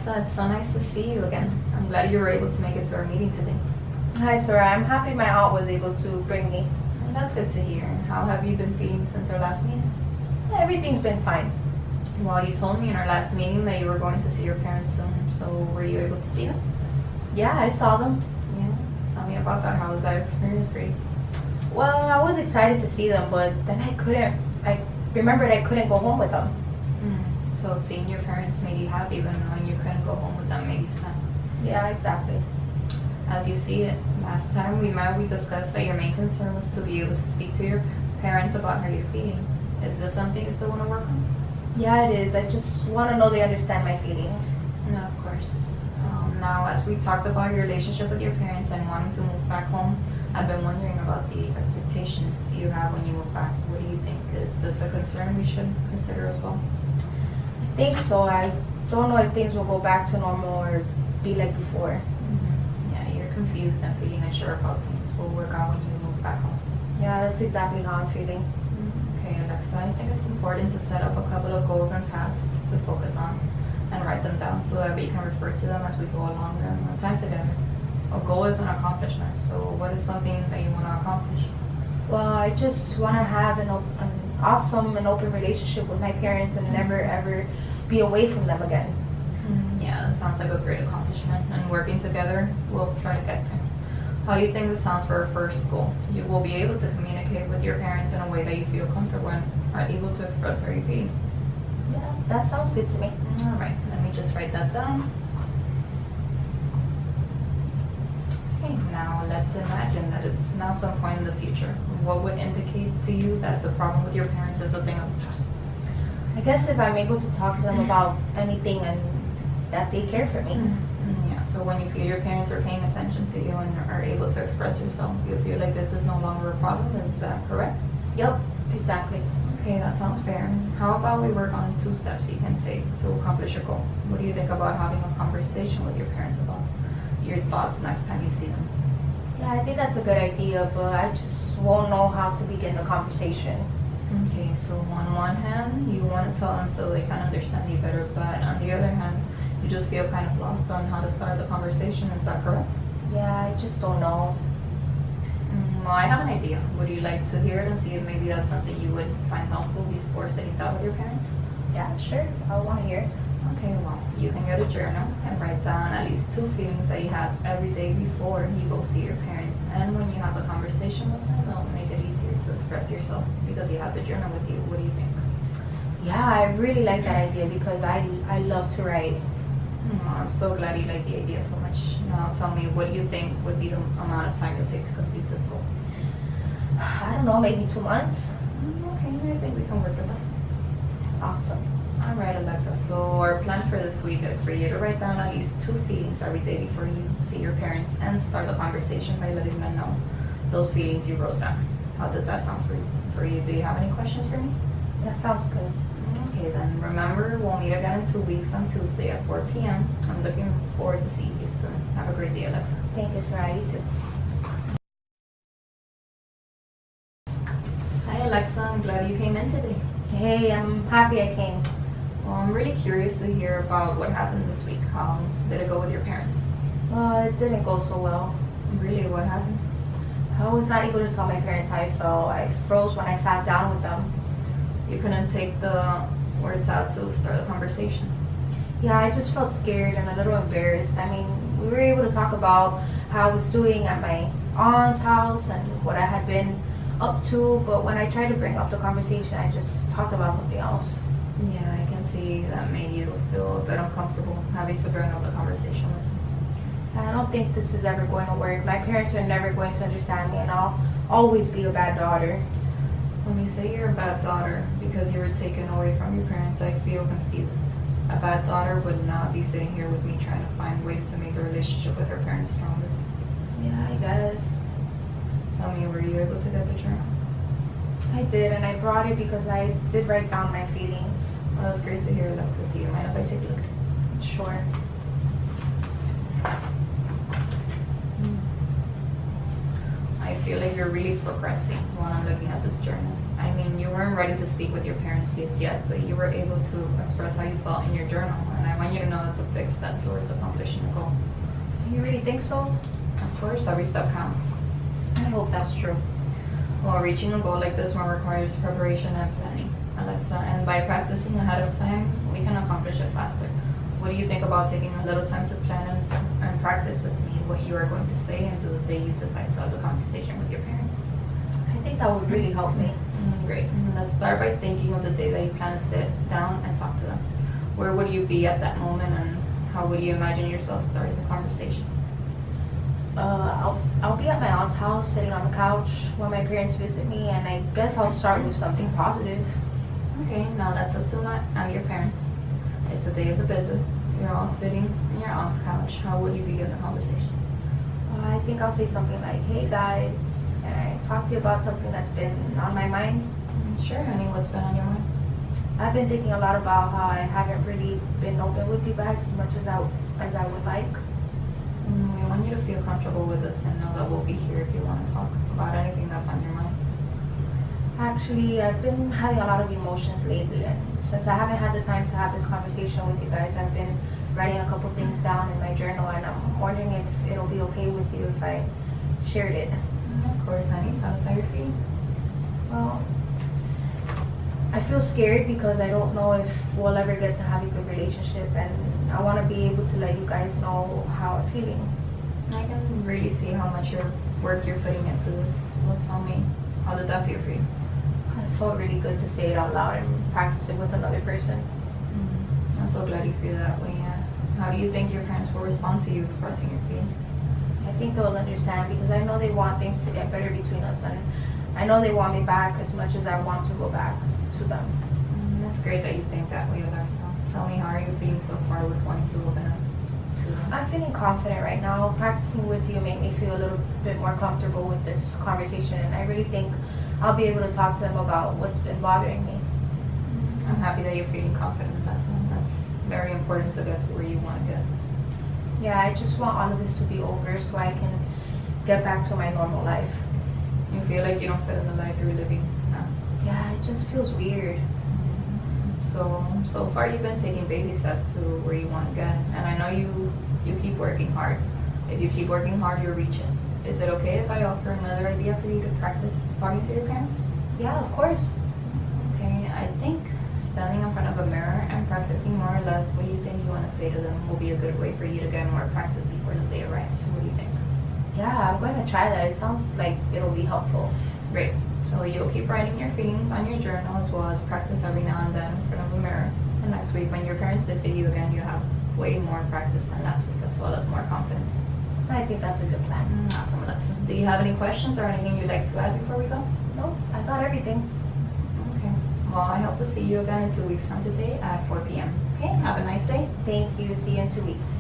Alexa, it's so nice to see you again. I'm glad you were able to make it to our meeting today. Hi, Sarai. I'm happy my aunt was able to bring me. And that's good to hear. How have you been feeling since our last meeting? Everything's been fine. Well, you told me in our last meeting that you were going to see your parents soon. So were you able to see them? Yeah, I saw them. Yeah. Tell me about that. How was that experience for you? Well, I was excited to see them, but then I remembered I couldn't go home with them. So seeing your parents made you happy, but knowing you couldn't go home with them made you sad. Yeah, exactly. As you see it, last time we met, we discussed that your main concern was to be able to speak to your parents about how you're feeling. Is this something you still want to work on? Yeah, it is. I just want to know they understand my feelings. No, of course. Now, as we talked about your relationship with your parents and wanting to move back home, I've been wondering about the expectations you have when you move back. What do you think? Is this a concern we should consider as well? I think so. I don't know if things will go back to normal or be like before. Yeah, you're confused and feeling unsure about things. Will work out when you move back home. Yeah, that's exactly how I'm feeling. Okay, Alexa, I think it's important to set up a couple of goals and tasks to focus on and write them down so that we can refer to them as we go along our time together. A goal is an accomplishment, so what is something that you want to accomplish? Well, I just want to have an awesome and open relationship with my parents and never ever be away from them again. Yeah, that sounds like a great accomplishment, and working together, we'll try to get there. How do you think this sounds for our first goal? You will be able to communicate with your parents in a way that you feel comfortable and are able to express how you feel. Yeah, that sounds good to me. All right, let me just write that down. Okay, now let's imagine that it's now some point in the future. What would indicate to you that the problem with your parents is a thing of the past? I guess if I'm able to talk to them about anything and that they care for me. Yeah, so when you feel your parents are paying attention to you and are able to express yourself, you feel like this is no longer a problem, is that correct? Yep, exactly. Okay, that sounds fair. How about we work on 2 steps you can take to accomplish your goal? What do you think about having a conversation with your parents about your thoughts next time you see them? Yeah, I think that's a good idea, but I just won't know how to begin the conversation. Okay, so on one hand, you want to tell them so they can understand you better, but on the other hand, you just feel kind of lost on how to start the conversation. Is that correct? Yeah, I just don't know. Well, I have an idea. Would you like to hear it and see if maybe that's something you would find helpful before sitting down with your parents? Yeah, sure. I want to hear it. Okay, well, you can get a journal and write down at least 2 feelings that you have every day before you go see your parents. And when you have a conversation with them, it'll make it easier to express yourself because you have the journal with you. What do you think? Yeah, I really like that idea because I love to write. I'm so glad you like the idea so much. Now tell me, what do you think would be the amount of time it'll take to complete this goal? I don't know, maybe 2 months. Okay, I think we can work with that. Awesome. All right, Alexa. So our plan for this week is for you to write down at least 2 feelings every day before you see your parents and start the conversation by letting them know those feelings you wrote down. How does that sound for you? Do you have any questions for me? That sounds good. Okay, then remember, we'll meet again in 2 weeks on Tuesday at 4 p.m. I'm looking forward to seeing you soon. Have a great day, Alexa. Thank you, Sarai. You too. Hi, Alexa. I'm glad you came in today. Hey, I'm happy I came. Well, I'm really curious to hear about what happened this week. How did it go with your parents? It didn't go so well. Really, what happened? I was not able to tell my parents how I felt. I froze when I sat down with them. You couldn't take the words out to start the conversation. Yeah, I just felt scared and a little embarrassed. I mean, we were able to talk about how I was doing at my aunt's house and what I had been up to, but when I tried to bring up the conversation, I just talked about something else. Yeah, I can see that made you feel a bit uncomfortable having to bring up the conversation with them. I don't think this is ever going to work. My parents are never going to understand me, and I'll always be a bad daughter. When you say you're a bad daughter because you were taken away from your parents, I feel confused. A bad daughter would not be sitting here with me trying to find ways to make the relationship with her parents stronger. Yeah, I guess. Tell me, were you able to get the journal? I did, and I brought it because I did write down my feelings. Well, that's great to hear, Alexa. Do you mind if I take a look? Sure. I feel like you're really progressing while I'm looking at this journal. I mean, you weren't ready to speak with your parents yet, but you were able to express how you felt in your journal. and I want you to know it's a big step towards accomplishing a goal. You really think so? Of course, every step counts. I hope that's true. Well, reaching a goal like this one requires preparation and planning, Alexa, and by practicing ahead of time, we can accomplish it faster. What do you think about taking a little time to plan and practice with me what you are going to say and do the day you decide to have the conversation with your parents? I think that would really help me. Great. Let's start by thinking of the day that you plan to sit down and talk to them. Where would you be at that moment, and how would you imagine yourself starting the conversation? I'll be at my aunt's house sitting on the couch when my parents visit me, and I guess I'll start with something positive. Okay, now let's assume I'm your parents. It's the day of the visit. You're all sitting on your aunt's couch. How would you begin the conversation? I think I'll say something like, "Hey guys, can I talk to you about something that's been on my mind?" Sure, honey, what's been on your mind? I've been thinking a lot about how I haven't really been open with you guys as much as I would like. We want you to feel comfortable with us and know that we'll be here if you want to talk about anything that's on your mind. Actually, I've been having a lot of emotions lately, and since I haven't had the time to have this conversation with you guys, I've been writing a couple things down in my journal, and I'm wondering if it'll be okay with you if I shared it. Of course, honey. Tell us how you're feeling. Well, I feel scared because I don't know if we'll ever get to have a good relationship, and I want to be able to let you guys know how I'm feeling. I can really see how much work you're putting into this. So tell me, how did that feel for you? It felt really good to say it out loud and practice it with another person. I'm so glad you feel that way. How do you think your parents will respond to you expressing your feelings? I think they'll understand because I know they want things to get better between us, and I know they want me back as much as I want to go back to them. That's great that you think that way, Alexa. Tell me, how are you feeling so far with wanting to open up to them? I'm feeling confident right now. Practicing with you made me feel a little bit more comfortable with this conversation, and I really think I'll be able to talk to them about what's been bothering me. I'm happy that you're feeling confident, Alexa. That's very important to get to where you want to get. Yeah, I just want all of this to be over so I can get back to my normal life. You feel like you don't fit in the life you're living now? Yeah, it just feels weird. So far you've been taking baby steps to where you want to get, and I know you keep working hard. If you keep working hard, you'll reach it. Is it okay if I offer another idea for you to practice talking to your parents? Yeah, of course. Okay, I think standing in front of a mirror and practicing more or less what you think you want to say to them will be a good way for you to get more practice before the day arrives. What do you think? Yeah, I'm going to try that. It sounds like it'll be helpful. Great. So you'll keep writing your feelings on your journal as well as practice every now and then in front of a mirror. And next week when your parents visit you again, you have way more practice than last week as well as more confidence. I think that's a good plan. Awesome. Do you have any questions or anything you'd like to add before we go? No, I got everything. Okay. Well, I hope to see you again in 2 weeks from today at 4 p.m. Okay, have a nice day. Thank you. See you in 2 weeks.